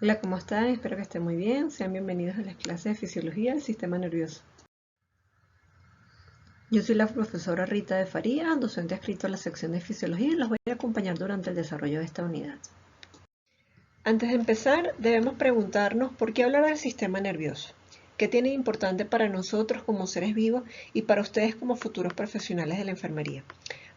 Hola, ¿cómo están? Espero que estén muy bien. Sean bienvenidos a las clases de Fisiología del Sistema Nervioso. Yo soy la profesora Rita de Faría, docente adscrito a la sección de Fisiología y los voy a acompañar durante el desarrollo de esta unidad. Antes de empezar, debemos preguntarnos por qué hablar del sistema nervioso. ¿Qué tiene de importante para nosotros como seres vivos y para ustedes como futuros profesionales de la enfermería?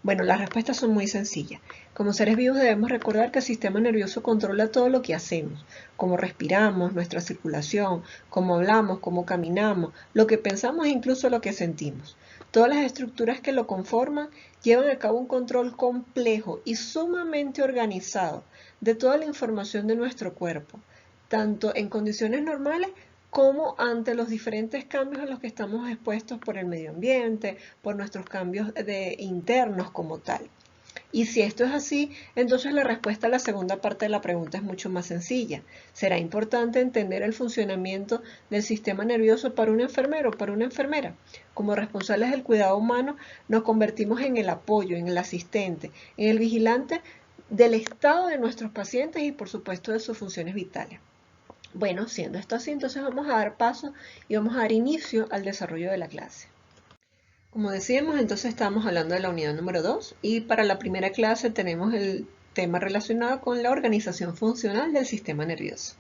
Bueno, las respuestas son muy sencillas. Como seres vivos debemos recordar que el sistema nervioso controla todo lo que hacemos, cómo respiramos, nuestra circulación, cómo hablamos, cómo caminamos, lo que pensamos e incluso lo que sentimos. Todas las estructuras que lo conforman llevan a cabo un control complejo y sumamente organizado de toda la información de nuestro cuerpo, tanto en condiciones normales como ante los diferentes cambios a los que estamos expuestos por el medio ambiente, por nuestros cambios internos como tal. Y si esto es así, entonces la respuesta a la segunda parte de la pregunta es mucho más sencilla. Será importante entender el funcionamiento del sistema nervioso para un enfermero o para una enfermera. Como responsables del cuidado humano, nos convertimos en el apoyo, en el asistente, en el vigilante del estado de nuestros pacientes y por supuesto de sus funciones vitales. Bueno, siendo esto así, entonces vamos a dar paso y vamos a dar inicio al desarrollo de la clase. Como decíamos, entonces estamos hablando de la unidad número 2 y para la primera clase tenemos el tema relacionado con la organización funcional del sistema nervioso.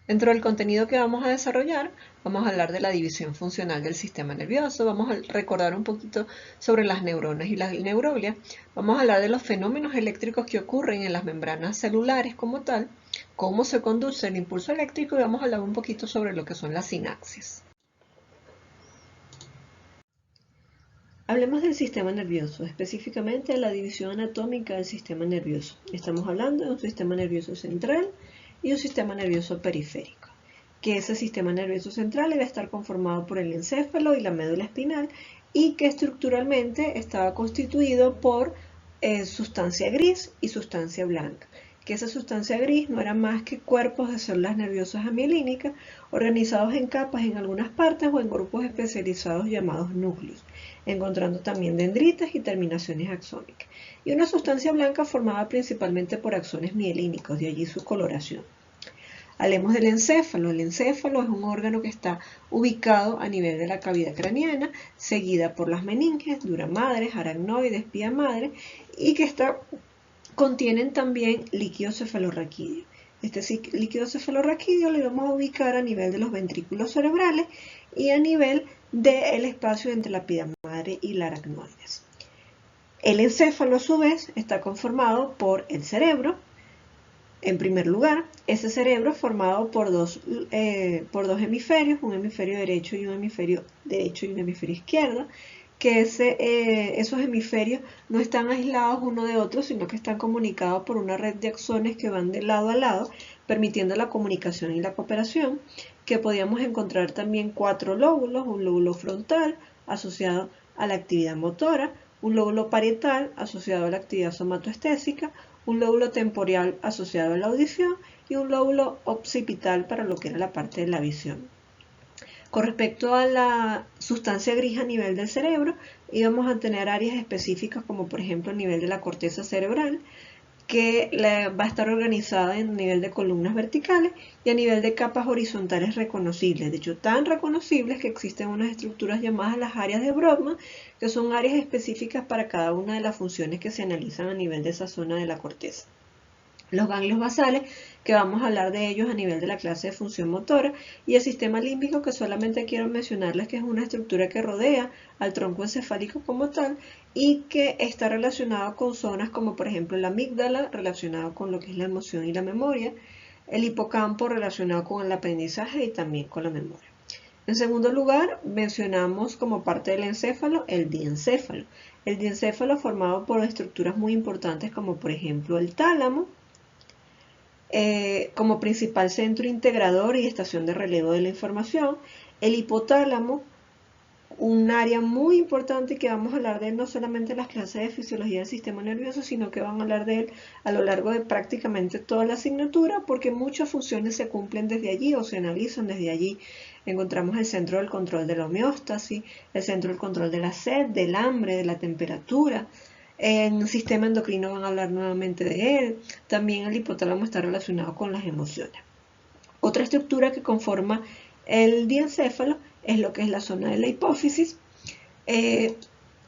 Dentro del contenido que vamos a desarrollar, vamos a hablar de la división funcional del sistema nervioso, vamos a recordar un poquito sobre las neuronas y la neuroglia, vamos a hablar de los fenómenos eléctricos que ocurren en las membranas celulares como tal, cómo se conduce el impulso eléctrico y vamos a hablar un poquito sobre lo que son las sinapsis. Hablemos del sistema nervioso, específicamente de la división anatómica del sistema nervioso. Estamos hablando de un sistema nervioso central y un sistema nervioso periférico, que ese sistema nervioso central debe estar conformado por el encéfalo y la médula espinal y que estructuralmente estaba constituido por sustancia gris y sustancia blanca, que esa sustancia gris no era más que cuerpos de células nerviosas amielínicas organizados en capas en algunas partes o en grupos especializados llamados núcleos, encontrando también dendritas y terminaciones axónicas, y una sustancia blanca formada principalmente por axones mielínicos, de allí su coloración. Hablemos del encéfalo. El encéfalo es un órgano que está ubicado a nivel de la cavidad craneana, seguida por las meninges, duramadres, aracnoides, pía madre, y que contienen también líquido cefalorraquídeo. Este líquido cefalorraquídeo lo vamos a ubicar a nivel de los ventrículos cerebrales y a nivel del espacio entre la pía madre y la aracnoides. El encéfalo, a su vez, está conformado por el cerebro. En primer lugar, ese cerebro es formado por dos hemisferios, un hemisferio derecho y un hemisferio izquierdo, que esos hemisferios no están aislados uno de otro, sino que están comunicados por una red de axones que van de lado a lado, permitiendo la comunicación y la cooperación, que podíamos encontrar también 4 lóbulos, un lóbulo frontal asociado a la actividad motora, un lóbulo parietal asociado a la actividad somatoestésica, un lóbulo temporal asociado a la audición y un lóbulo occipital para lo que era la parte de la visión. Con respecto a la sustancia gris a nivel del cerebro, íbamos a tener áreas específicas como por ejemplo a nivel de la corteza cerebral, que va a estar organizada en nivel de columnas verticales y a nivel de capas horizontales reconocibles, de hecho tan reconocibles que existen unas estructuras llamadas las áreas de Brodmann, que son áreas específicas para cada una de las funciones que se analizan a nivel de esa zona de la corteza. Los ganglios basales, que vamos a hablar de ellos a nivel de la clase de función motora, y el sistema límbico, que solamente quiero mencionarles que es una estructura que rodea al tronco encefálico como tal y que está relacionado con zonas como por ejemplo la amígdala, relacionado con lo que es la emoción y la memoria, el hipocampo relacionado con el aprendizaje y también con la memoria. En segundo lugar, mencionamos como parte del encéfalo el diencéfalo. El diencéfalo formado por estructuras muy importantes como por ejemplo el tálamo, como principal centro integrador y estación de relevo de la información, el hipotálamo, un área muy importante que vamos a hablar de él no solamente en las clases de fisiología del sistema nervioso, sino que van a hablar de él a lo largo de prácticamente toda la asignatura, porque muchas funciones se cumplen desde allí o se analizan desde allí. Encontramos el centro del control de la homeostasis, el centro del control de la sed, del hambre, de la temperatura, En el sistema endocrino van a hablar nuevamente de él. También el hipotálamo está relacionado con las emociones. Otra estructura que conforma el diencéfalo es lo que es la zona de la hipófisis,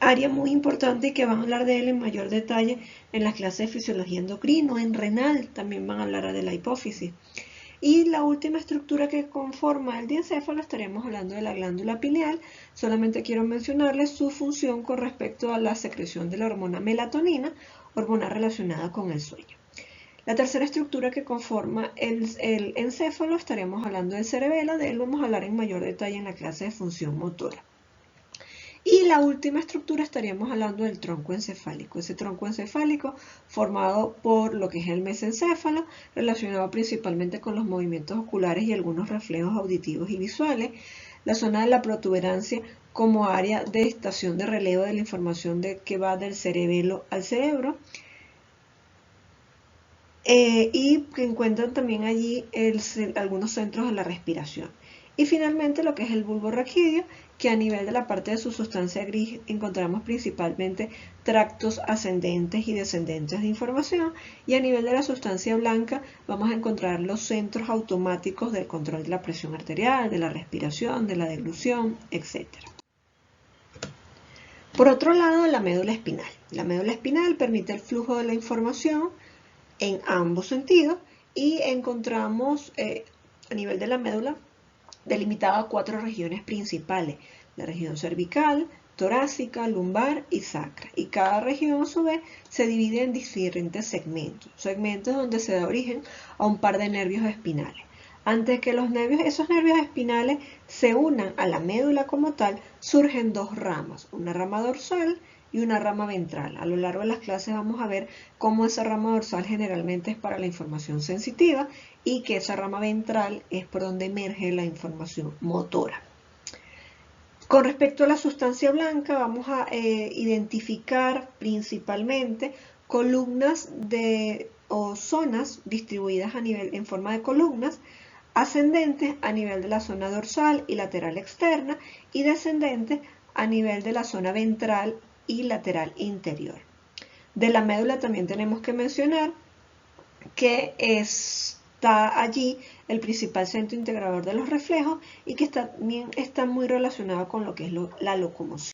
área muy importante y que van a hablar de él en mayor detalle en las clases de fisiología endocrino. En renal también van a hablar de la hipófisis. Y la última estructura que conforma el diencéfalo, estaremos hablando de la glándula pineal. Solamente quiero mencionarles su función con respecto a la secreción de la hormona melatonina, hormona relacionada con el sueño. La tercera estructura que conforma el encéfalo, estaremos hablando del cerebelo. De él vamos a hablar en mayor detalle en la clase de función motora. Y la última estructura, estaríamos hablando del tronco encefálico. Ese tronco encefálico formado por lo que es el mesencéfalo, relacionado principalmente con los movimientos oculares y algunos reflejos auditivos y visuales. La zona de la protuberancia como área de estación de relevo de la información que va del cerebelo al cerebro. Y que encuentran también allí algunos centros de la respiración. Y finalmente lo que es el bulbo raquídeo, que a nivel de la parte de su sustancia gris encontramos principalmente tractos ascendentes y descendentes de información, y a nivel de la sustancia blanca vamos a encontrar los centros automáticos del control de la presión arterial, de la respiración, de la deglución, etc. Por otro lado, la médula espinal. La médula espinal permite el flujo de la información en ambos sentidos y encontramos a nivel de la médula delimitada a 4 regiones principales: la región cervical, torácica, lumbar y sacra. Y cada región a su vez se divide en diferentes segmentos donde se da origen a un par de nervios espinales. Antes que esos nervios espinales se unan a la médula como tal, surgen 2 ramas, una rama dorsal y una rama ventral. A lo largo de las clases vamos a ver cómo esa rama dorsal generalmente es para la información sensitiva y que esa rama ventral es por donde emerge la información motora. Con respecto a la sustancia blanca, vamos a identificar principalmente columnas o zonas distribuidas en forma de columnas, ascendentes a nivel de la zona dorsal y lateral externa y descendentes a nivel de la zona ventral y lateral interior. De la médula también tenemos que mencionar que está allí el principal centro integrador de los reflejos y que también está muy relacionado con lo que es la locomoción.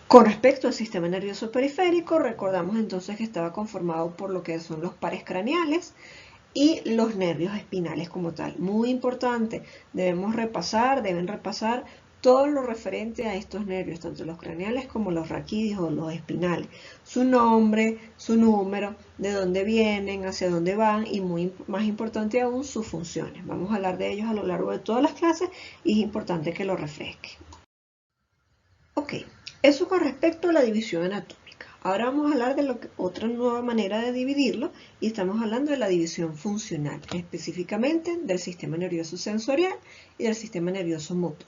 Con respecto al sistema nervioso periférico, recordamos entonces que estaba conformado por lo que son los pares craneales y los nervios espinales como tal. Muy importante, deben repasar todo lo referente a estos nervios, tanto los craneales como los raquídeos o los espinales. Su nombre, su número, de dónde vienen, hacia dónde van y más importante aún, sus funciones. Vamos a hablar de ellos a lo largo de todas las clases y es importante que lo refresque. Ok, eso con respecto a la división anatómica. Ahora vamos a hablar de otra nueva manera de dividirlo y estamos hablando de la división funcional, específicamente del sistema nervioso sensorial y del sistema nervioso motor.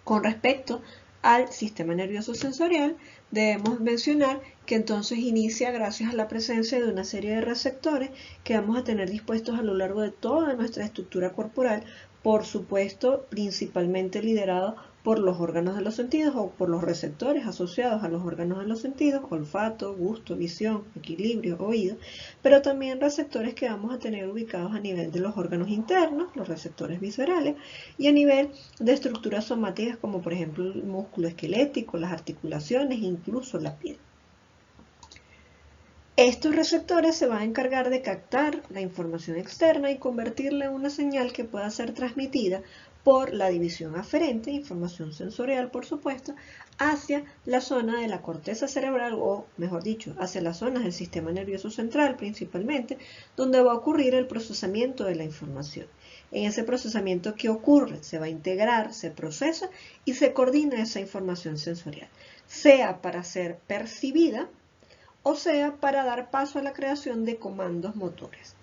Con respecto al sistema nervioso sensorial, debemos mencionar que entonces inicia gracias a la presencia de una serie de receptores que vamos a tener dispuestos a lo largo de toda nuestra estructura corporal, por supuesto, principalmente liderado por los órganos de los sentidos o por los receptores asociados a los órganos de los sentidos: olfato, gusto, visión, equilibrio, oído, pero también receptores que vamos a tener ubicados a nivel de los órganos internos, los receptores viscerales, y a nivel de estructuras somáticas como por ejemplo el músculo esquelético, las articulaciones e incluso la piel. Estos receptores se van a encargar de captar la información externa y convertirla en una señal que pueda ser transmitida por la división aferente, información sensorial por supuesto, hacia la zona de la corteza cerebral, o mejor dicho, hacia las zonas del sistema nervioso central principalmente, donde va a ocurrir el procesamiento de la información. En ese procesamiento, ¿qué ocurre? Se va a integrar, se procesa y se coordina esa información sensorial, sea para ser percibida o sea para dar paso a la creación de comandos motores.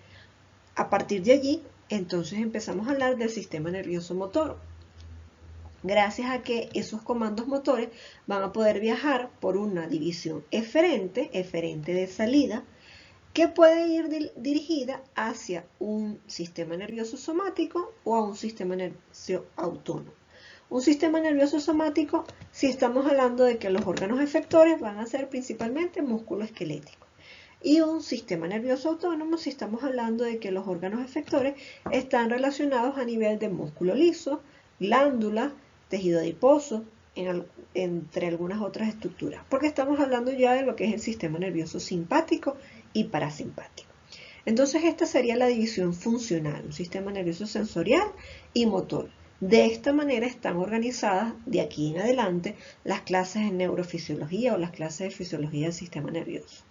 A partir de allí, entonces empezamos a hablar del sistema nervioso motor. Gracias a que esos comandos motores van a poder viajar por una división eferente de salida, que puede ir dirigida hacia un sistema nervioso somático o a un sistema nervioso autónomo. Un sistema nervioso somático, si estamos hablando de que los órganos efectores van a ser principalmente músculo esquelético. Y un sistema nervioso autónomo si estamos hablando de que los órganos efectores están relacionados a nivel de músculo liso, glándula, tejido adiposo, entre algunas otras estructuras, porque estamos hablando ya de lo que es el sistema nervioso simpático y parasimpático. Entonces esta sería la división funcional, un sistema nervioso sensorial y motor. De esta manera están organizadas de aquí en adelante las clases de neurofisiología o las clases de fisiología del sistema nervioso.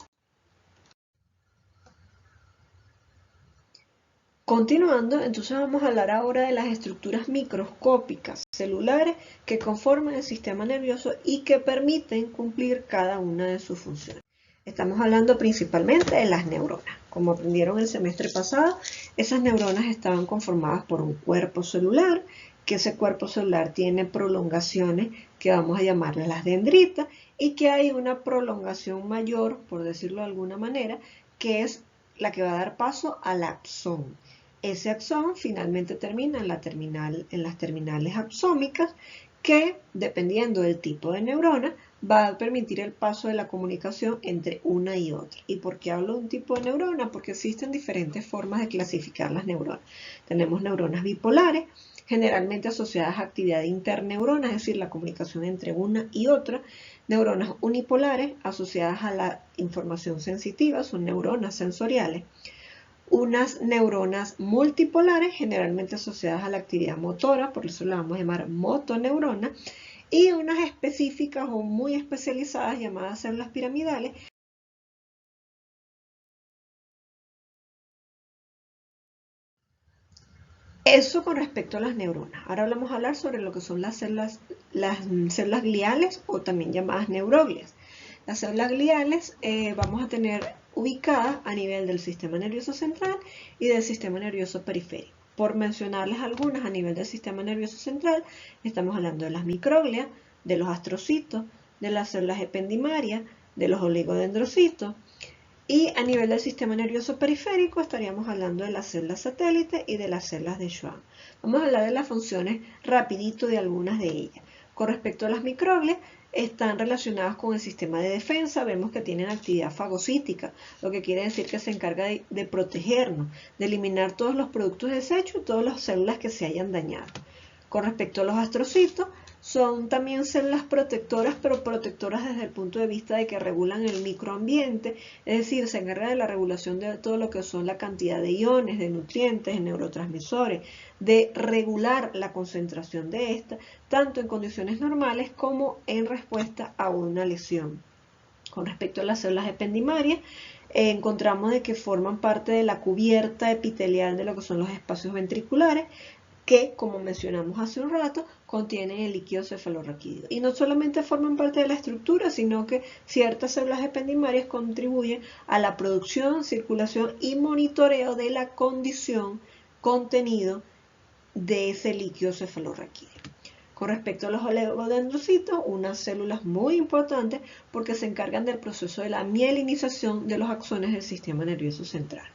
Continuando, entonces vamos a hablar ahora de las estructuras microscópicas celulares que conforman el sistema nervioso y que permiten cumplir cada una de sus funciones. Estamos hablando principalmente de las neuronas. Como aprendieron el semestre pasado, esas neuronas estaban conformadas por un cuerpo celular, que ese cuerpo celular tiene prolongaciones que vamos a llamarlas las dendritas, y que hay una prolongación mayor, por decirlo de alguna manera, que es la que va a dar paso al axón. Ese axón finalmente termina en las terminales axómicas, que dependiendo del tipo de neurona va a permitir el paso de la comunicación entre una y otra. ¿Y por qué hablo de un tipo de neurona? Porque existen diferentes formas de clasificar las neuronas. Tenemos neuronas bipolares, generalmente asociadas a actividad interneurona, es decir, la comunicación entre una y otra. Neuronas unipolares asociadas a la información sensitiva, son neuronas sensoriales. Unas neuronas multipolares, generalmente asociadas a la actividad motora, por eso la vamos a llamar motoneurona, y unas específicas o muy especializadas llamadas células piramidales. Eso con respecto a las neuronas. Ahora vamos a hablar sobre lo que son las células gliales o también llamadas neuroglias. Las células gliales vamos a tener ubicadas a nivel del sistema nervioso central y del sistema nervioso periférico. Por mencionarles algunas a nivel del sistema nervioso central, estamos hablando de las microglias, de los astrocitos, de las células ependimarias, de los oligodendrocitos. Y a nivel del sistema nervioso periférico estaríamos hablando de las células satélites y de las células de Schwann. Vamos a hablar de las funciones rapidito de algunas de ellas. Con respecto a las microglias, están relacionadas con el sistema de defensa. Vemos que tienen actividad fagocítica, lo que quiere decir que se encarga de protegernos, de eliminar todos los productos desechos y todas las células que se hayan dañado. Con respecto a los astrocitos, son también células protectoras, pero protectoras desde el punto de vista de que regulan el microambiente, es decir, se encargan de la regulación de todo lo que son la cantidad de iones, de nutrientes, de neurotransmisores, de regular la concentración de esta, tanto en condiciones normales como en respuesta a una lesión. Con respecto a las células ependimarias, encontramos de que forman parte de la cubierta epitelial de lo que son los espacios ventriculares, que, como mencionamos hace un rato, contienen el líquido cefalorraquídeo. Y no solamente forman parte de la estructura, sino que ciertas células ependimarias contribuyen a la producción, circulación y monitoreo de la condición, contenido de ese líquido cefalorraquídeo. Con respecto a los oligodendrocitos, unas células muy importantes porque se encargan del proceso de la mielinización de los axones del sistema nervioso central.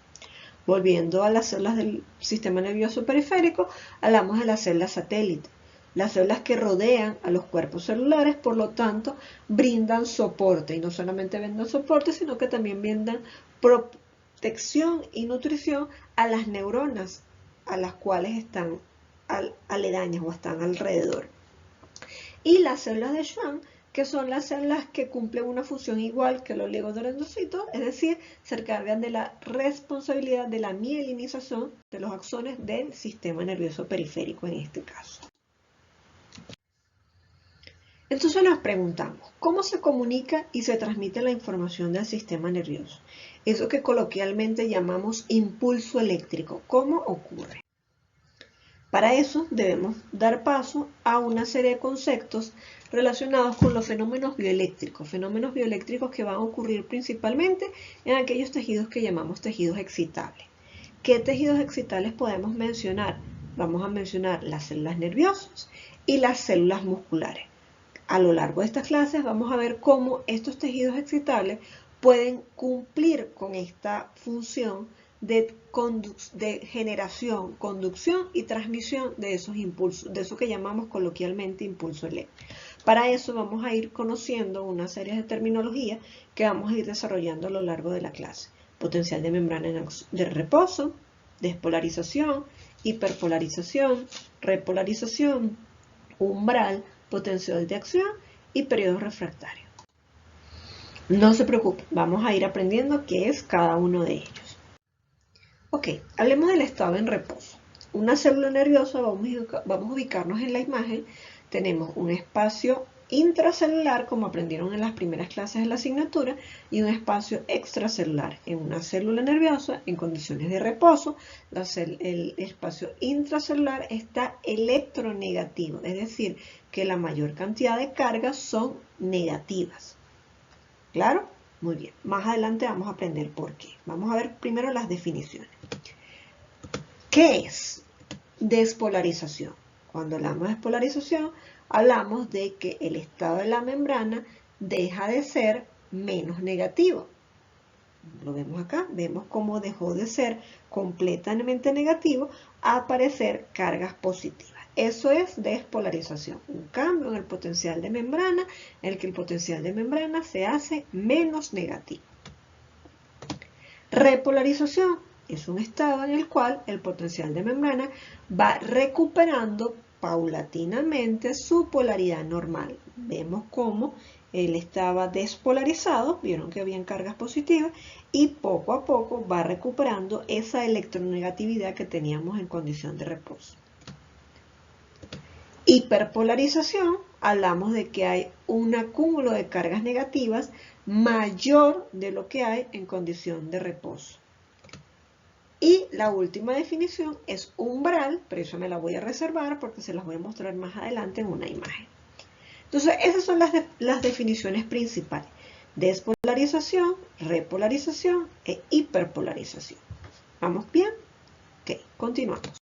Volviendo a las células del sistema nervioso periférico, hablamos de las células satélites, las células que rodean a los cuerpos celulares, por lo tanto, brindan soporte, y no solamente brindan soporte, sino que también brindan protección y nutrición a las neuronas a las cuales están aledañas o están alrededor. Y las células de Schwann, que son las células que cumplen una función igual que los oligodendrocitos, es decir, se encargan de la responsabilidad de la mielinización de los axones del sistema nervioso periférico en este caso. Entonces nos preguntamos, ¿cómo se comunica y se transmite la información del sistema nervioso? Eso que coloquialmente llamamos impulso eléctrico, ¿cómo ocurre? Para eso debemos dar paso a una serie de conceptos relacionados con los fenómenos bioeléctricos que van a ocurrir principalmente en aquellos tejidos que llamamos tejidos excitables. ¿Qué tejidos excitables podemos mencionar? Vamos a mencionar las células nerviosas y las células musculares. A lo largo de estas clases vamos a ver cómo estos tejidos excitables pueden cumplir con esta función de generación, conducción y transmisión de esos impulsos, de eso que llamamos coloquialmente impulso eléctrico. Para eso vamos a ir conociendo una serie de terminologías que vamos a ir desarrollando a lo largo de la clase. Potencial de membrana de reposo, despolarización, hiperpolarización, repolarización, umbral, potencial de acción y periodo refractario. No se preocupe, vamos a ir aprendiendo qué es cada uno de ellos. Ok, hablemos del estado en reposo. Una célula nerviosa, vamos a ubicarnos en la imagen, tenemos un espacio intracelular, como aprendieron en las primeras clases de la asignatura, y un espacio extracelular. En una célula nerviosa, en condiciones de reposo, el espacio intracelular está electronegativo, es decir, que la mayor cantidad de cargas son negativas. ¿Claro? Muy bien. Más adelante vamos a aprender por qué. Vamos a ver primero las definiciones. ¿Qué es despolarización? Cuando hablamos de despolarización, hablamos de que el estado de la membrana deja de ser menos negativo. Lo vemos acá, vemos cómo dejó de ser completamente negativo a aparecer cargas positivas. Eso es despolarización, un cambio en el potencial de membrana, en el que el potencial de membrana se hace menos negativo. Repolarización es un estado en el cual el potencial de membrana va recuperando paulatinamente su polaridad normal. Vemos cómo él estaba despolarizado, vieron que habían cargas positivas, y poco a poco va recuperando esa electronegatividad que teníamos en condición de reposo. Hiperpolarización, hablamos de que hay un acúmulo de cargas negativas mayor de lo que hay en condición de reposo. Y la última definición es umbral, pero eso me la voy a reservar porque se las voy a mostrar más adelante en una imagen. Entonces, esas son las definiciones principales: despolarización, repolarización e hiperpolarización. ¿Vamos bien? Ok, continuamos.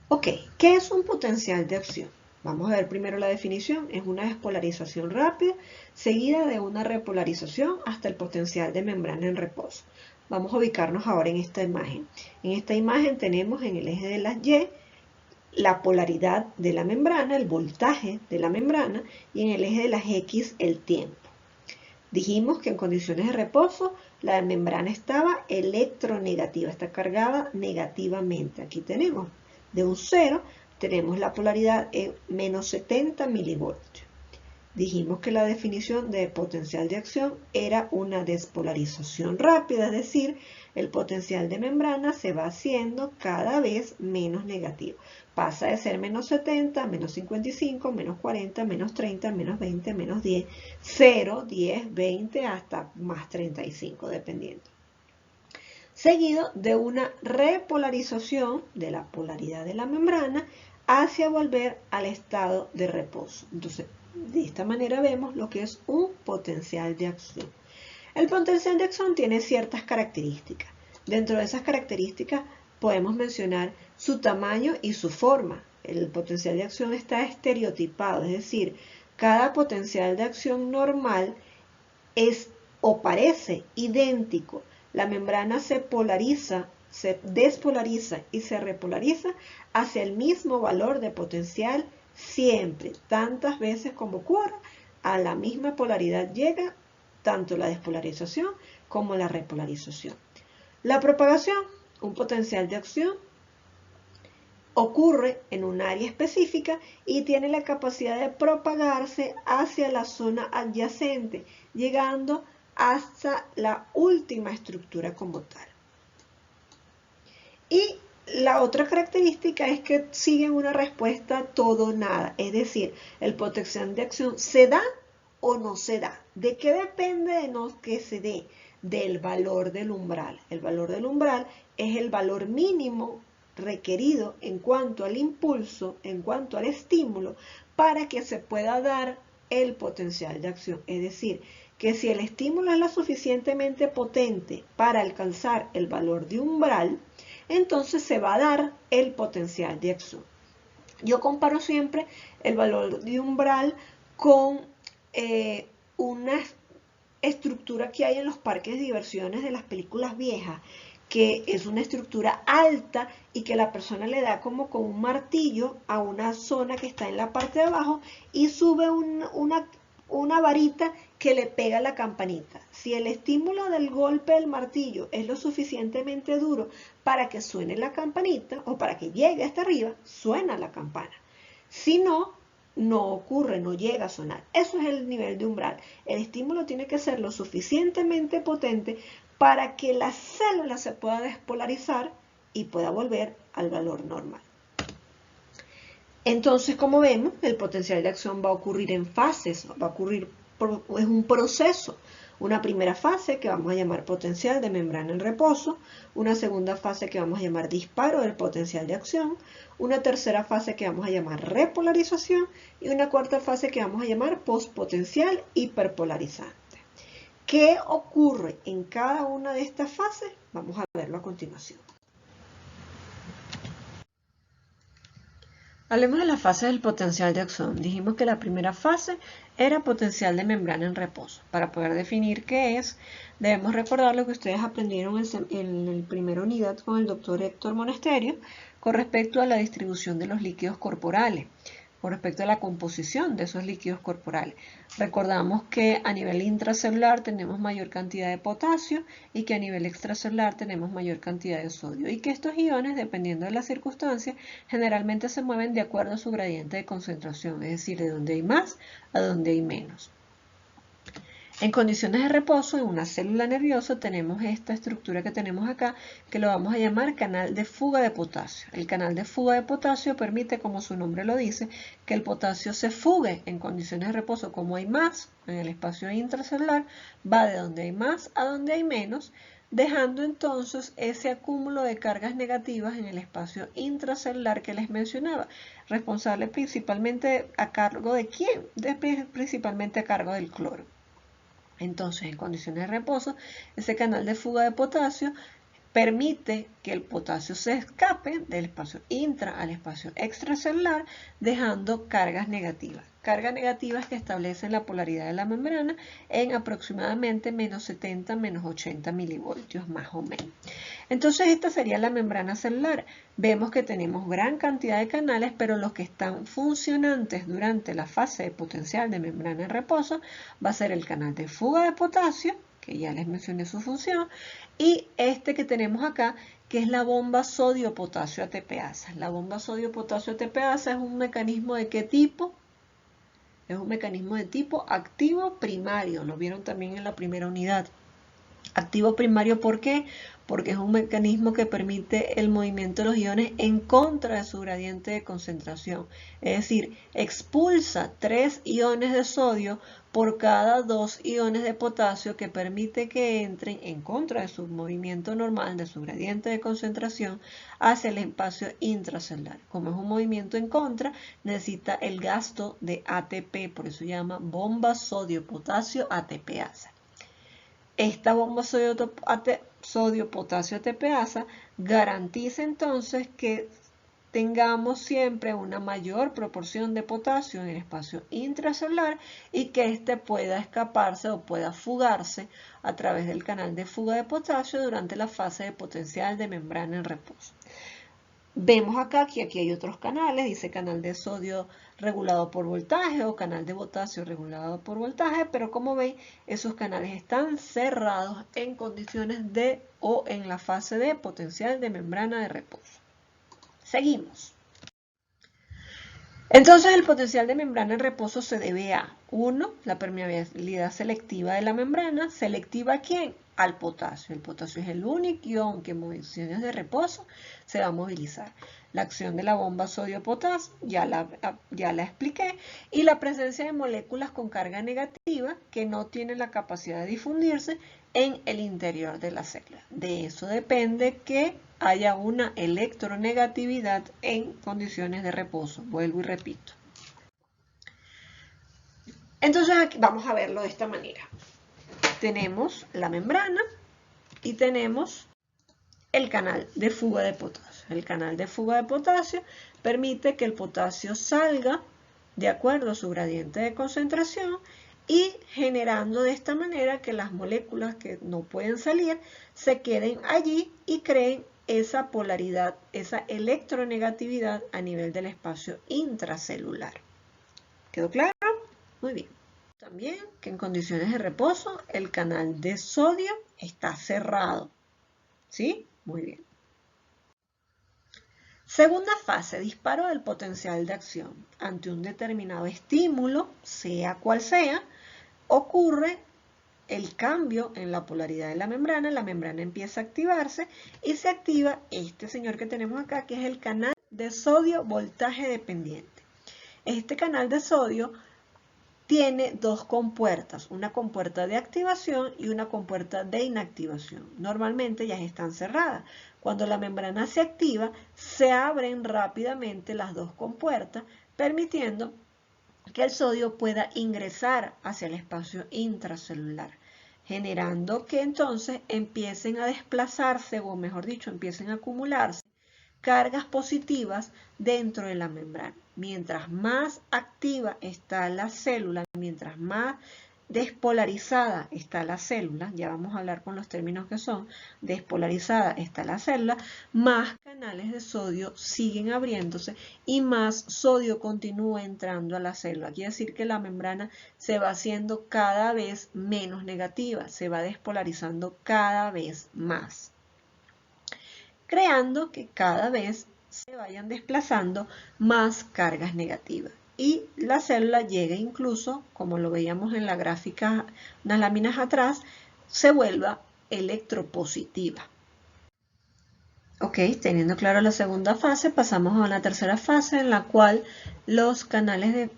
Ok, ¿qué es un potencial de acción? Vamos a ver primero la definición. Es una despolarización rápida seguida de una repolarización hasta el potencial de membrana en reposo. Vamos a ubicarnos ahora en esta imagen. En esta imagen tenemos en el eje de las Y la polaridad de la membrana, el voltaje de la membrana, y en el eje de las X el tiempo. Dijimos que en condiciones de reposo la membrana estaba electronegativa, está cargada negativamente. Aquí tenemos de un 0, tenemos la polaridad en menos 70 milivoltios. Dijimos que la definición de potencial de acción era una despolarización rápida, es decir, el potencial de membrana se va haciendo cada vez menos negativo. Pasa de ser menos 70, menos 55, menos 40, menos 30, menos 20, menos 10, 0, 10, 20, hasta más 35, dependiendo. Seguido de una repolarización de la polaridad de la membrana hacia volver al estado de reposo. Entonces, de esta manera vemos lo que es un potencial de acción. El potencial de acción tiene ciertas características. Dentro de esas características podemos mencionar su tamaño y su forma. El potencial de acción está estereotipado, es decir, cada potencial de acción normal es o parece idéntico. La membrana se polariza, se despolariza y se repolariza hacia el mismo valor de potencial siempre, tantas veces como ocurra, a la misma polaridad llega tanto la despolarización como la repolarización. La propagación, un potencial de acción, ocurre en un área específica y tiene la capacidad de propagarse hacia la zona adyacente, llegando hasta la última estructura como tal. Y la otra característica es que sigue una respuesta todo o nada, es decir, el potencial de acción se da o no se da. ¿De qué depende de no que se dé? Del valor del umbral. El valor del umbral es el valor mínimo requerido en cuanto al impulso, en cuanto al estímulo, para que se pueda dar el potencial de acción. Es decir, que si el estímulo es lo suficientemente potente para alcanzar el valor de umbral, entonces se va a dar el potencial de acción. Yo comparo siempre el valor de umbral con una estructura que hay en los parques de diversiones de las películas viejas, que es una estructura alta y que la persona le da como con un martillo a una zona que está en la parte de abajo y sube una varita que le pega a la campanita. Si el estímulo del golpe del martillo es lo suficientemente duro para que suene la campanita o para que llegue hasta arriba, suena la campana. Si no, no ocurre, no llega a sonar. Eso es el nivel de umbral. El estímulo tiene que ser lo suficientemente potente para que la célula se pueda despolarizar y pueda volver al valor normal. Entonces, como vemos, el potencial de acción va a ocurrir en fases, es un proceso. Una primera fase que vamos a llamar potencial de membrana en reposo, una segunda fase que vamos a llamar disparo del potencial de acción, una tercera fase que vamos a llamar repolarización y una cuarta fase que vamos a llamar postpotencial hiperpolarizante. ¿Qué ocurre en cada una de estas fases? Vamos a verlo a continuación. Hablemos de las fases del potencial de acción. Dijimos que la primera fase era potencial de membrana en reposo. Para poder definir qué es, debemos recordar lo que ustedes aprendieron en la primera unidad con el doctor Héctor Monesterio con respecto a la distribución de los líquidos corporales, con respecto a la composición de esos líquidos corporales. Recordamos que a nivel intracelular tenemos mayor cantidad de potasio y que a nivel extracelular tenemos mayor cantidad de sodio y que estos iones, dependiendo de las circunstancias, generalmente se mueven de acuerdo a su gradiente de concentración, es decir, de donde hay más a donde hay menos. En condiciones de reposo, en una célula nerviosa, tenemos esta estructura que tenemos acá, que lo vamos a llamar canal de fuga de potasio. El canal de fuga de potasio permite, como su nombre lo dice, que el potasio se fugue en condiciones de reposo. Como hay más en el espacio intracelular, va de donde hay más a donde hay menos, dejando entonces ese acúmulo de cargas negativas en el espacio intracelular que les mencionaba, responsable principalmente a cargo de ¿quién? Principalmente a cargo del cloro. Entonces, en condiciones de reposo, ese canal de fuga de potasio permite que el potasio se escape del espacio intra al espacio extracelular, dejando cargas negativas. Cargas negativas que establecen la polaridad de la membrana en aproximadamente menos 70, menos 80 milivoltios más o menos. Entonces esta sería la membrana celular. Vemos que tenemos gran cantidad de canales, pero los que están funcionantes durante la fase de potencial de membrana en reposo va a ser el canal de fuga de potasio, que ya les mencioné su función, y este que tenemos acá, que es la bomba sodio-potasio ATPasa. La bomba sodio-potasio ATPasa es un mecanismo ¿de qué tipo? Es un mecanismo de tipo activo primario, lo vieron también en la primera unidad. Activo primario, ¿por qué? Porque es un mecanismo que permite el movimiento de los iones en contra de su gradiente de concentración. Es decir, expulsa 3 iones de sodio por cada 2 iones de potasio, que permite que entren en contra de su movimiento normal, de su gradiente de concentración, hacia el espacio intracelular. Como es un movimiento en contra, necesita el gasto de ATP, por eso se llama bomba sodio-potasio ATPasa. Esta bomba sodio-potasio ATPasa garantiza entonces que tengamos siempre una mayor proporción de potasio en el espacio intracelular y que éste pueda escaparse o pueda fugarse a través del canal de fuga de potasio durante la fase de potencial de membrana en reposo. Vemos acá que aquí hay otros canales, dice canal de sodio regulado por voltaje o canal de potasio regulado por voltaje, pero como ven, esos canales están cerrados en condiciones de o en la fase de potencial de membrana de reposo. Seguimos. Entonces el potencial de membrana en reposo se debe a 1. La permeabilidad selectiva de la membrana. ¿Selectiva a quién? Al potasio. El potasio es el único ion que en condiciones de reposo se va a movilizar. La acción de la bomba sodio-potasio ya la expliqué. Y la presencia de moléculas con carga negativa que no tienen la capacidad de difundirse en el interior de la célula. De eso depende que haya una electronegatividad en condiciones de reposo. Vuelvo y repito. Entonces aquí vamos a verlo de esta manera. Tenemos la membrana y tenemos el canal de fuga de potasio. El canal de fuga de potasio permite que el potasio salga de acuerdo a su gradiente de concentración y generando de esta manera que las moléculas que no pueden salir se queden allí y creen esa polaridad, esa electronegatividad a nivel del espacio intracelular. ¿Quedó claro? Muy bien. También que en condiciones de reposo el canal de sodio está cerrado. ¿Sí? Muy bien. Segunda fase, disparo del potencial de acción. Ante un determinado estímulo, sea cual sea, ocurre el cambio en la polaridad de la membrana empieza a activarse y se activa este señor que tenemos acá, que es el canal de sodio voltaje dependiente. Este canal de sodio tiene dos compuertas, una compuerta de activación y una compuerta de inactivación. Normalmente ya están cerradas. Cuando la membrana se activa, se abren rápidamente las dos compuertas, permitiendo que el sodio pueda ingresar hacia el espacio intracelular, generando que entonces empiecen a desplazarse, o mejor dicho, empiecen a acumularse cargas positivas dentro de la membrana. Mientras más activa está la célula, mientras más despolarizada está la célula, ya vamos a hablar con los términos que son, despolarizada está la célula, más canales de sodio siguen abriéndose y más sodio continúa entrando a la célula. Quiere decir que la membrana se va haciendo cada vez menos negativa, se va despolarizando cada vez más, creando que cada vez se vayan desplazando más cargas negativas. Y la célula llega incluso, como lo veíamos en la gráfica, unas láminas atrás, se vuelva electropositiva. Ok, teniendo claro la segunda fase, pasamos a una tercera fase en la cual los canales de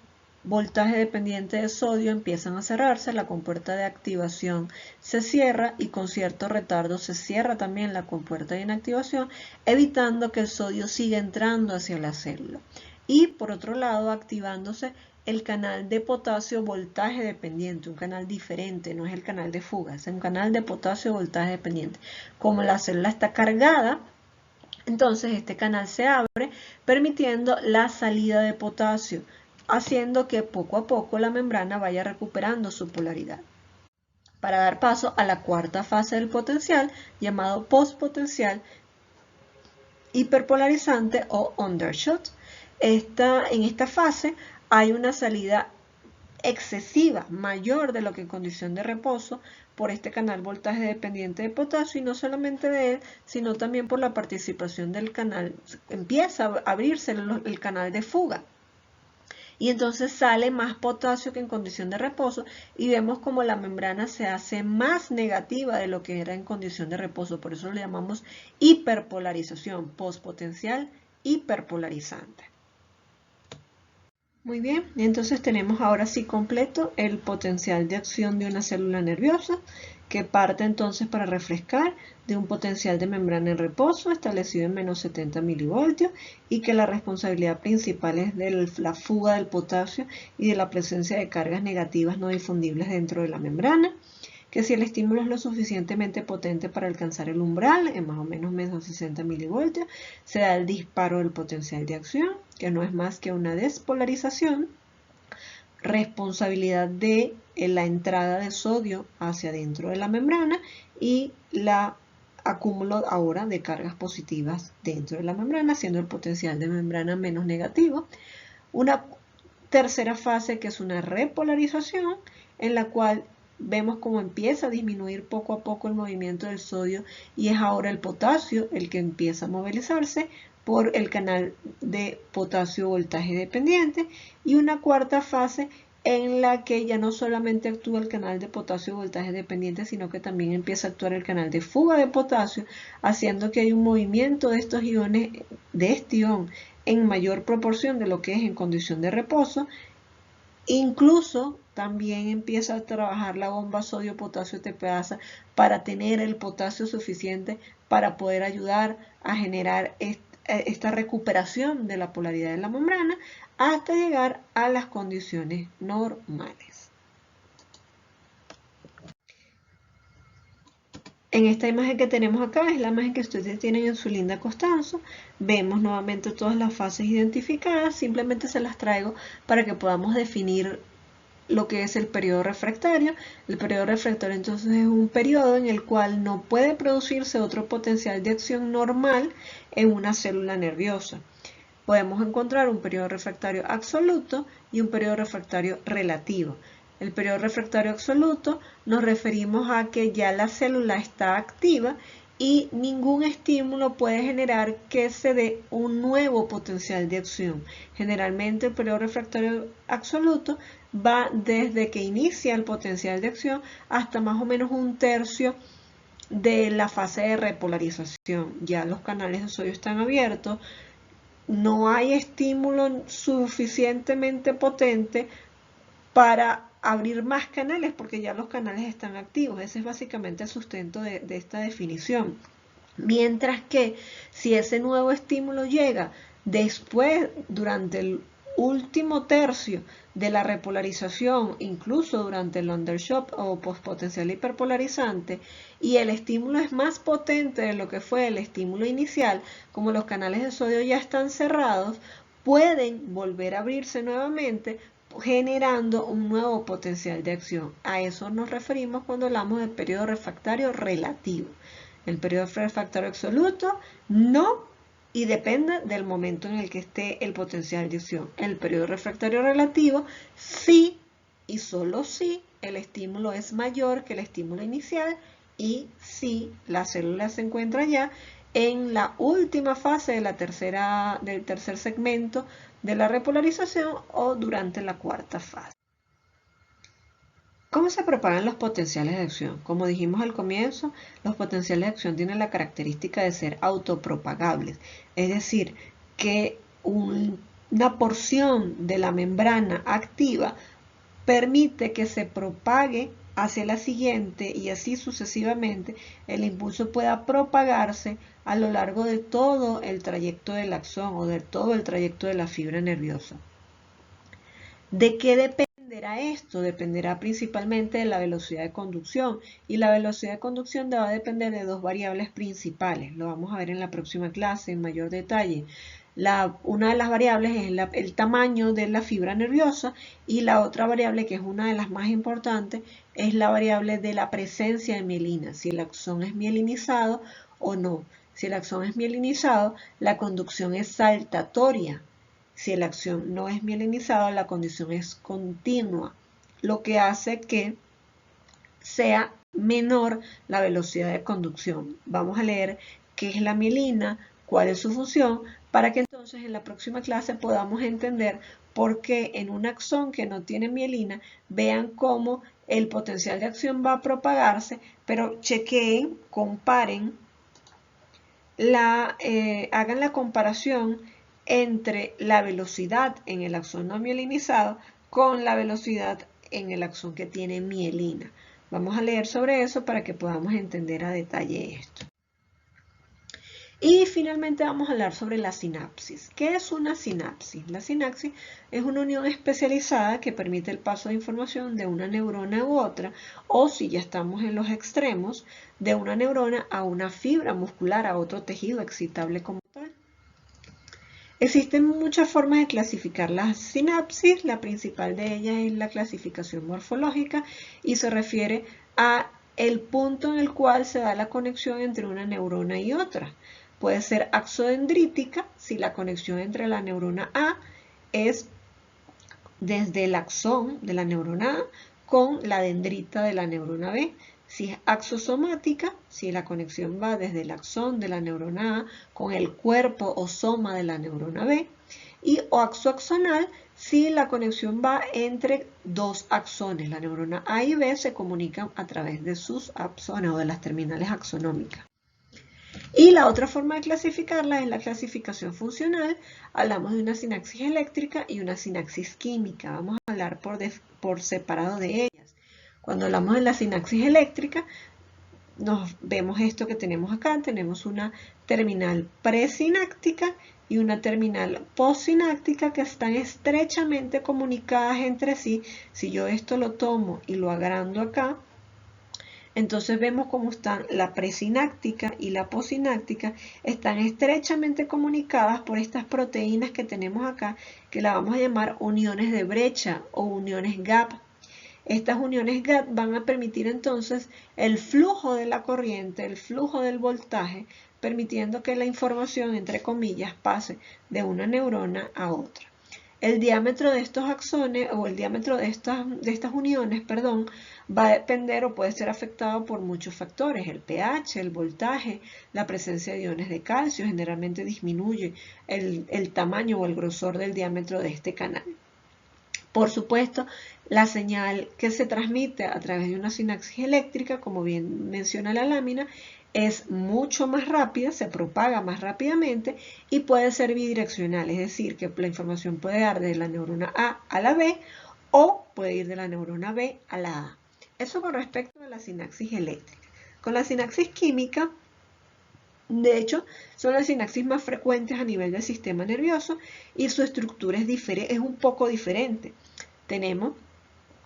voltaje dependiente de sodio empiezan a cerrarse, la compuerta de activación se cierra y con cierto retardo se cierra también la compuerta de inactivación, evitando que el sodio siga entrando hacia la célula. Y por otro lado, activándose el canal de potasio voltaje dependiente, un canal diferente, no es el canal de fuga, es un canal de potasio voltaje dependiente. Como la célula está cargada, entonces este canal se abre permitiendo la salida de potasio, haciendo que poco a poco la membrana vaya recuperando su polaridad, para dar paso a la cuarta fase del potencial, llamado postpotencial hiperpolarizante o undershot. En esta fase hay una salida excesiva, mayor de lo que en condición de reposo, por este canal voltaje dependiente de potasio, y no solamente de él, sino también por la participación del canal, empieza a abrirse el canal de fuga. Y entonces sale más potasio que en condición de reposo y vemos como la membrana se hace más negativa de lo que era en condición de reposo. Por eso lo llamamos hiperpolarización, postpotencial hiperpolarizante. Muy bien, entonces tenemos ahora sí completo el potencial de acción de una célula nerviosa, que parte entonces, para refrescar, de un potencial de membrana en reposo establecido en menos 70 milivoltios y que la responsabilidad principal es de la fuga del potasio y de la presencia de cargas negativas no difundibles dentro de la membrana, que si el estímulo es lo suficientemente potente para alcanzar el umbral, en más o menos menos 60 milivoltios, se da el disparo del potencial de acción, que no es más que una despolarización, responsabilidad de la entrada de sodio hacia dentro de la membrana y la acúmulo ahora de cargas positivas dentro de la membrana, haciendo el potencial de membrana menos negativo. Una tercera fase, que es una repolarización, en la cual vemos cómo empieza a disminuir poco a poco el movimiento del sodio y es ahora el potasio el que empieza a movilizarse por el canal de potasio voltaje dependiente. Y una cuarta fase en la que ya no solamente actúa el canal de potasio voltaje dependiente, sino que también empieza a actuar el canal de fuga de potasio, haciendo que hay un movimiento de estos iones, de este ion, en mayor proporción de lo que es en condición de reposo. Incluso también empieza a trabajar la bomba sodio-potasio TPasa para tener el potasio suficiente para poder ayudar a generar esta recuperación de la polaridad de la membrana hasta llegar a las condiciones normales. En esta imagen que tenemos acá es la imagen que ustedes tienen en su linda Costanzo. Vemos nuevamente todas las fases identificadas, simplemente se las traigo para que podamos definir lo que es el periodo refractario. El periodo refractario entonces es un periodo en el cual no puede producirse otro potencial de acción normal en una célula nerviosa. Podemos encontrar un periodo refractario absoluto y un periodo refractario relativo. El periodo refractario absoluto nos referimos a que ya la célula está activa y ningún estímulo puede generar que se dé un nuevo potencial de acción. Generalmente el periodo refractario absoluto va desde que inicia el potencial de acción hasta más o menos un tercio de la fase de repolarización. Ya los canales de sodio están abiertos, no hay estímulo suficientemente potente para abrir más canales porque ya los canales están activos. Ese es básicamente el sustento de esta definición. Mientras que si ese nuevo estímulo llega después, durante el último tercio de la repolarización, incluso durante el undershot o postpotencial hiperpolarizante, y el estímulo es más potente de lo que fue el estímulo inicial, como los canales de sodio ya están cerrados, pueden volver a abrirse nuevamente, generando un nuevo potencial de acción. A eso nos referimos cuando hablamos del periodo refractario relativo. El periodo refractario absoluto no, y depende del momento en el que esté el potencial de acción. El periodo refractario relativo sí y solo si el estímulo es mayor que el estímulo inicial y si la célula se encuentra ya en la última fase de del tercer segmento de la repolarización o durante la cuarta fase. ¿Cómo se propagan los potenciales de acción? Como dijimos al comienzo, los potenciales de acción tienen la característica de ser autopropagables, es decir, que una porción de la membrana activa permite que se propague hacia la siguiente y así sucesivamente el impulso pueda propagarse a lo largo de todo el trayecto del axón o de todo el trayecto de la fibra nerviosa. ¿De qué dependerá esto? Dependerá principalmente de la velocidad de conducción y la velocidad de conducción va a depender de dos variables principales. Lo vamos a ver en la próxima clase en mayor detalle. Una de las variables es el tamaño de la fibra nerviosa y la otra variable, que es una de las más importantes, es la variable de la presencia de mielina, si el axón es mielinizado o no. Si el axón es mielinizado, la conducción es saltatoria. Si el axón no es mielinizado, la conducción es continua, lo que hace que sea menor la velocidad de conducción. Vamos a leer qué es la mielina, cuál es su función, para que entonces en la próxima clase podamos entender por qué en un axón que no tiene mielina, vean cómo el potencial de acción va a propagarse, pero chequeen, comparen, hagan la comparación entre la velocidad en el axón no mielinizado con la velocidad en el axón que tiene mielina. Vamos a leer sobre eso para que podamos entender a detalle esto. Y finalmente vamos a hablar sobre la sinapsis. ¿Qué es una sinapsis? La sinapsis es una unión especializada que permite el paso de información de una neurona u otra, o si ya estamos en los extremos, de una neurona a una fibra muscular, a otro tejido excitable como tal. Existen muchas formas de clasificar las sinapsis. La principal de ellas es la clasificación morfológica y se refiere a el punto en el cual se da la conexión entre una neurona y otra. Puede ser axodendrítica si la conexión entre la neurona A es desde el axón de la neurona A con la dendrita de la neurona B. Si es axosomática, si la conexión va desde el axón de la neurona A con el cuerpo o soma de la neurona B. Y o axoaxonal, si la conexión va entre dos axones. La neurona A y B se comunican a través de sus axones o de las terminales axonómicas. Y la otra forma de clasificarla es la clasificación funcional. Hablamos de una sinapsis eléctrica y una sinapsis química. Vamos a hablar por separado de ellas. Cuando hablamos de la sinapsis eléctrica, vemos esto que tenemos acá. Tenemos una terminal presináptica y una terminal postsináptica que están estrechamente comunicadas entre sí. Si yo esto lo tomo y lo agrando acá, entonces vemos cómo están la presináptica y la postsináptica, están estrechamente comunicadas por estas proteínas que tenemos acá, que la vamos a llamar uniones de brecha o uniones gap. Estas uniones GATT van a permitir entonces el flujo de la corriente, el flujo del voltaje, permitiendo que la información, entre comillas, pase de una neurona a otra. El diámetro de estos axones o el diámetro de estas uniones, perdón, va a depender o puede ser afectado por muchos factores. El pH, el voltaje, la presencia de iones de calcio generalmente disminuye el tamaño o el grosor del diámetro de este canal. Por supuesto, la señal que se transmite a través de una sinapsis eléctrica, como bien menciona la lámina, es mucho más rápida, se propaga más rápidamente y puede ser bidireccional, es decir, que la información puede dar de la neurona A a la B o puede ir de la neurona B a la A. Eso con respecto a la sinapsis eléctrica. Con la sinapsis química, de hecho, son las sinapsis más frecuentes a nivel del sistema nervioso y su estructura es un poco diferente. Tenemos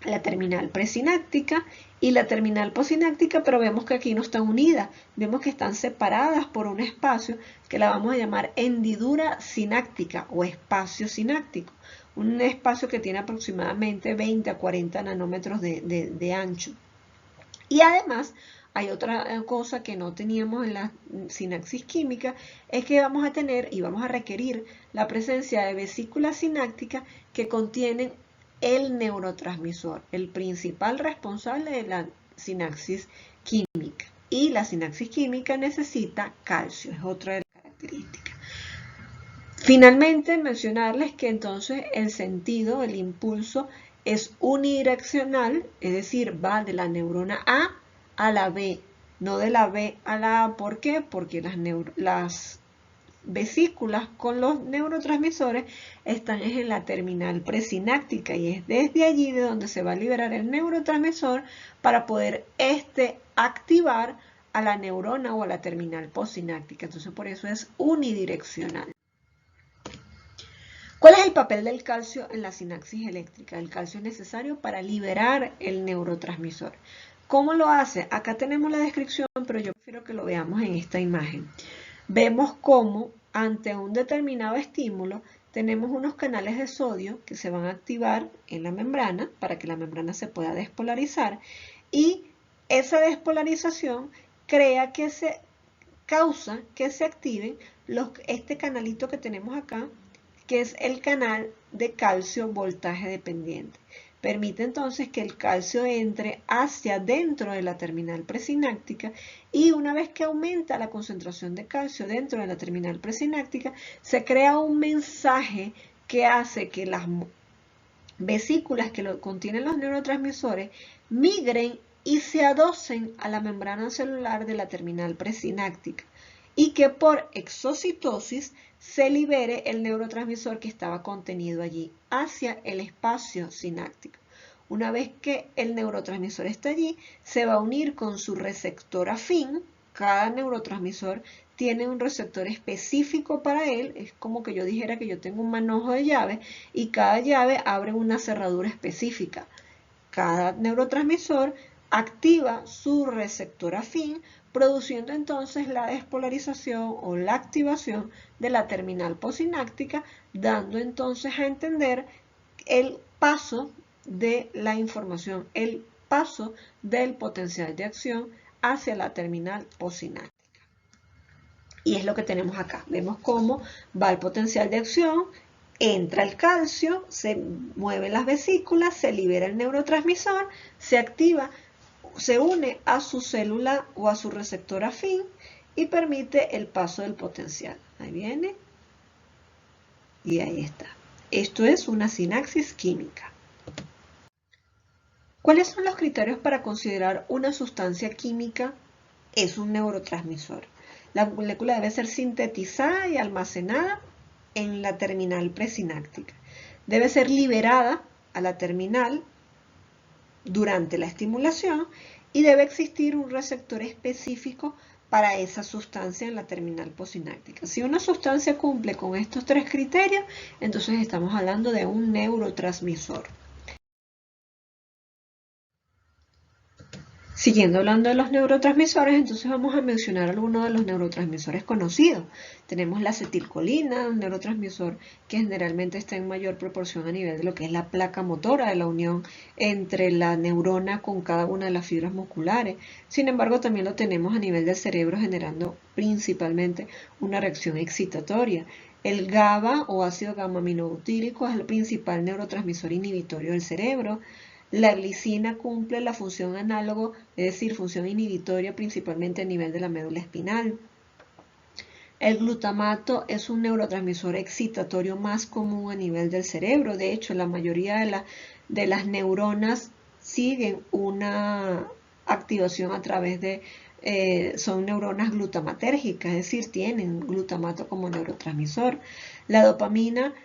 la terminal presináptica y la terminal postsináptica, pero vemos que aquí no están unidas, vemos que están separadas por un espacio que la vamos a llamar hendidura sináptica o espacio sináptico, un espacio que tiene aproximadamente 20 a 40 nanómetros de ancho. Y además, hay otra cosa que no teníamos en la sinapsis química, es que vamos a tener y vamos a requerir la presencia de vesículas sinápticas que contienen el neurotransmisor, el principal responsable de la sinapsis química. Y la sinapsis química necesita calcio, es otra de las características. Finalmente, mencionarles que entonces el sentido, el impulso, es unidireccional, es decir, va de la neurona a la B, no de la B a la A. ¿Por qué? Porque las vesículas con los neurotransmisores están en la terminal presináptica y es desde allí de donde se va a liberar el neurotransmisor para poder activar a la neurona o a la terminal postsináptica. Entonces por eso es unidireccional. ¿Cuál es el papel del calcio en la sinapsis eléctrica? El calcio es necesario para liberar el neurotransmisor. ¿Cómo lo hace? Acá tenemos la descripción, pero yo prefiero que lo veamos en esta imagen. Vemos cómo ante un determinado estímulo tenemos unos canales de sodio que se van a activar en la membrana para que la membrana se pueda despolarizar y esa despolarización causa que se activen este canalito que tenemos acá, que es el canal de calcio voltaje dependiente. Permite entonces que el calcio entre hacia dentro de la terminal presináptica y una vez que aumenta la concentración de calcio dentro de la terminal presináptica, se crea un mensaje que hace que las vesículas que contienen los neurotransmisores migren y se adocen a la membrana celular de la terminal presináptica y que por exocitosis se libere el neurotransmisor que estaba contenido allí hacia el espacio sináptico. Una vez que el neurotransmisor está allí, se va a unir con su receptor afín. Cada neurotransmisor tiene un receptor específico para él. Es como que yo dijera que yo tengo un manojo de llaves y cada llave abre una cerradura específica. Cada neurotransmisor activa su receptor afín, produciendo entonces la despolarización o la activación de la terminal postsináptica, dando entonces a entender el paso de la información, el paso del potencial de acción hacia la terminal postsináptica. Y es lo que tenemos acá. Vemos cómo va el potencial de acción, entra el calcio, se mueven las vesículas, se libera el neurotransmisor, se activa, se une a su célula o a su receptor afín y permite el paso del potencial. Ahí viene y ahí está. Esto es una sinapsis química. ¿Cuáles son los criterios para considerar una sustancia química es un neurotransmisor? La molécula debe ser sintetizada y almacenada en la terminal presináptica. Debe ser liberada a la terminal durante la estimulación y debe existir un receptor específico para esa sustancia en la terminal postsináptica. Si una sustancia cumple con estos tres criterios, entonces estamos hablando de un neurotransmisor. Siguiendo hablando de los neurotransmisores, entonces vamos a mencionar algunos de los neurotransmisores conocidos. Tenemos la acetilcolina, un neurotransmisor que generalmente está en mayor proporción a nivel de lo que es la placa motora, de la unión entre la neurona con cada una de las fibras musculares. Sin embargo, también lo tenemos a nivel del cerebro, generando principalmente una reacción excitatoria. El GABA o ácido gamma-aminobutírico es el principal neurotransmisor inhibitorio del cerebro. La glicina cumple la función análogo, es decir, función inhibitoria principalmente a nivel de la médula espinal. El glutamato es un neurotransmisor excitatorio más común a nivel del cerebro. De hecho, la mayoría de las neuronas siguen una activación a través de, son neuronas glutamatérgicas, es decir, tienen glutamato como neurotransmisor. La dopamina,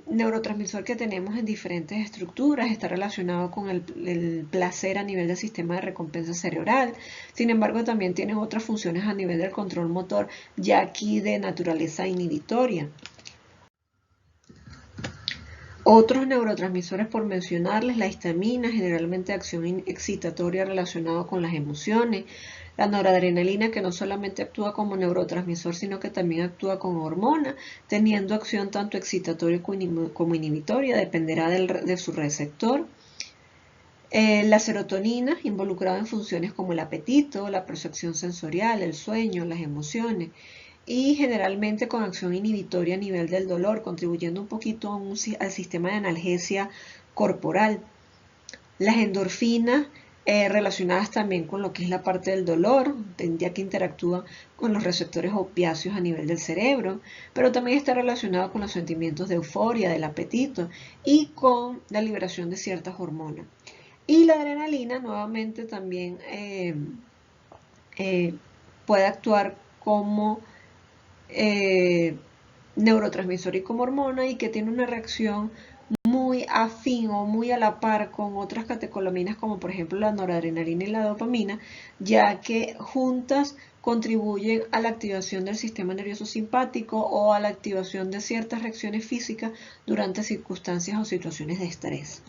neurotransmisor que tenemos en diferentes estructuras, está relacionado con el placer a nivel del sistema de recompensa cerebral. Sin embargo, también tiene otras funciones a nivel del control motor, ya aquí de naturaleza inhibitoria. Otros neurotransmisores por mencionarles, la histamina, generalmente de acción excitatoria relacionada con las emociones, la noradrenalina, que no solamente actúa como neurotransmisor, sino que también actúa como hormona, teniendo acción tanto excitatoria como inhibitoria, dependerá de su receptor. La serotonina, involucrada en funciones como el apetito, la percepción sensorial, el sueño, las emociones, y generalmente con acción inhibitoria a nivel del dolor, contribuyendo un poquito al sistema de analgesia corporal. Las endorfinas, relacionadas también con lo que es la parte del dolor, ya que interactúa con los receptores opiáceos a nivel del cerebro, pero también está relacionado con los sentimientos de euforia, del apetito y con la liberación de ciertas hormonas. Y la adrenalina nuevamente también puede actuar como neurotransmisor y como hormona, y que tiene una reacción muy afín o muy a la par con otras catecolaminas como por ejemplo la noradrenalina y la dopamina, ya que juntas contribuyen a la activación del sistema nervioso simpático o a la activación de ciertas reacciones físicas durante circunstancias o situaciones de estrés.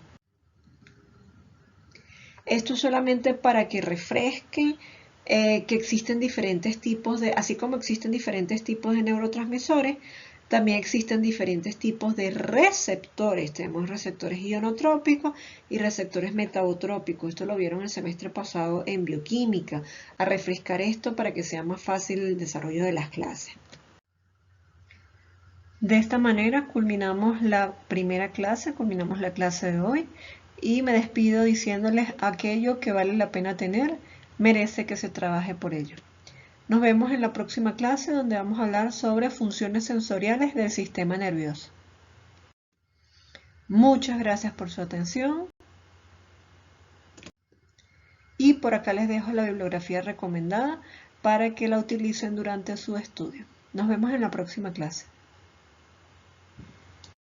Esto solamente para que refresquen que existen diferentes tipos de, así como existen diferentes tipos de neurotransmisores, también existen diferentes tipos de receptores. Tenemos receptores ionotrópicos y receptores metabotrópicos. Esto lo vieron el semestre pasado en bioquímica. A refrescar esto para que sea más fácil el desarrollo de las clases. De esta manera culminamos la primera clase, culminamos la clase de hoy, y me despido diciéndoles: aquello que vale la pena tener merece que se trabaje por ello. Nos vemos en la próxima clase, donde vamos a hablar sobre funciones sensoriales del sistema nervioso. Muchas gracias por su atención. Y por acá les dejo la bibliografía recomendada para que la utilicen durante su estudio. Nos vemos en la próxima clase.